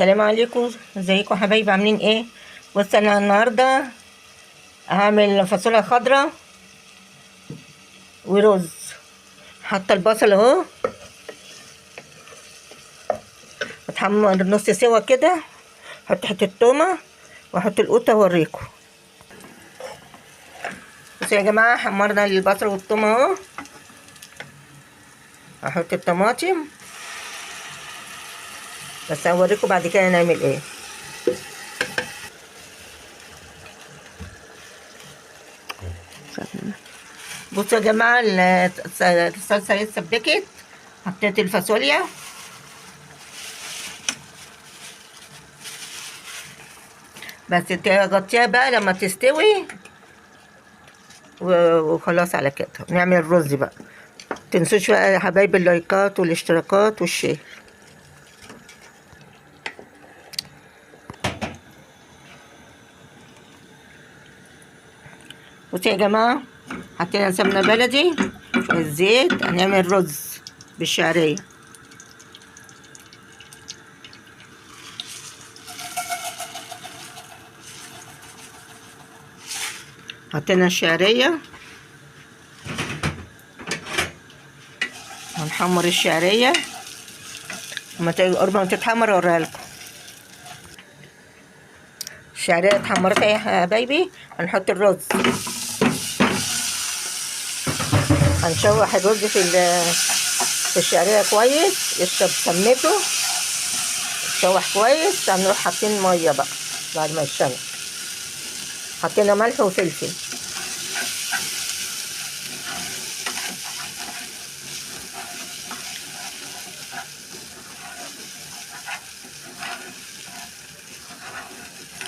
السلام عليكم، ازيكم حبايبي؟ عاملين ايه؟ بص انا النهارده هعمل فاصوليا خضراء ورز. حاطه البصل اهو اتحمر نص سوا كده. احط حته تومه واحط القوطه واوريكم. بصوا يا جماعه، حمرنا البصل والثوم اهو. هحط الطماطم بس هوريكم بعد كده نعمل ايه. بصوا يا جماعه، الصلصه لسه اتسبكت. حطيت الفاصوليا بس تغطيها بقى لما تستوي وخلاص. على كده نعمل الرز بقى. متنسوش بقى يا حبايبي اللايكات والاشتراكات والشير. بصوا يا جماعه، حطينا سمنه بلدي شويه زيت. هنعمل رز بالشعريه. حطينا الشعريه، هنحمر الشعريه قرب ما تتحمر اوريها لكم. الشعريه اتحمرت يا حبايبي. هنحط الرز، هنشوح الرز في الشعريه كويس يشرب سمنته، يتشوح كويس. هنروح حاطين ميه بقى بعد ما يشرب. حطينا ملح وفلفل.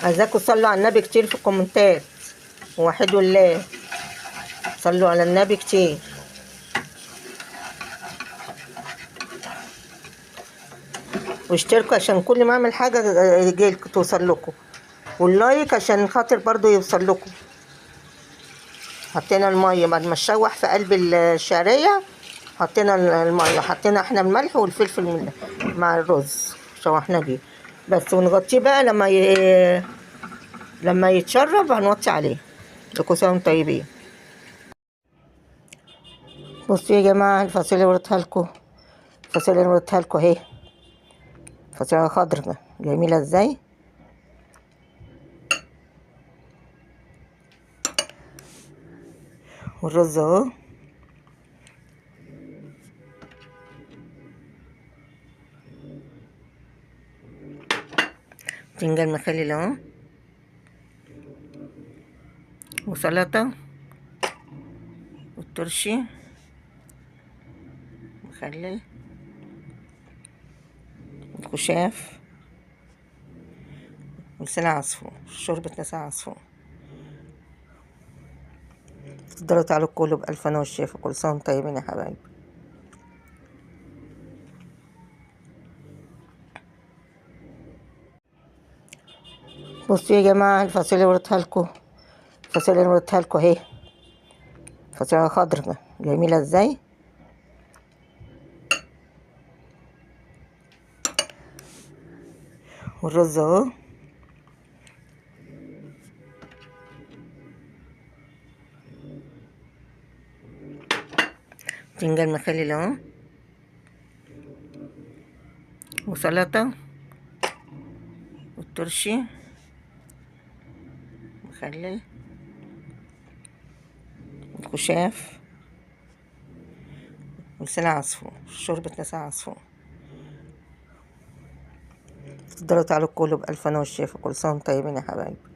عايزاكم تصلوا على النبي كتير في الكومنتات، ووحدوا الله. صلوا على النبي كتير. واشتركوا عشان كل ما اعمل حاجه يجيلكوا توصل لكم، واللايك عشان خاطر برضو يوصل لكم. حطينا الميه بعد ما تشوح في قلب الشعريه. حطينا الميه، حطينا احنا الملح والفلفل مع الرز شوحنا بيه بس. ونغطيه بقى لما يتشرب هنوطي عليه. كل سنه وانتم طيبين. بصوا يا جماعه، الفاصوليا وريتها لكم. الفاصوليا وريتها لكم اهي، فاصوليا خضرا جميله ازاي. والرز اهو. باذنجان مخلل اهو، وسلطه والترشي مخلل وخشاف ولسان عصفور، شوربة لسان عصفور. تقدروا تعالوا كله بألف أنا والشيف. وكل سنة وانتم طيبين يا حبايبي. بصوا يا جماعة، الفاصوليا وريتها لكم. الفاصوليا وريتها لكم اهي، فاصوليا خضرا جميلة ازاي. والرز اهو. باذنجان مخلل اهو، وسلطة والترشي مخلل وخشاف ولسان عصفور، شوربة لسان عصفور. تقدروا تعالوا كله بألف أنا والشيف. وكل سنة وانتم طيبين يا حبايبي.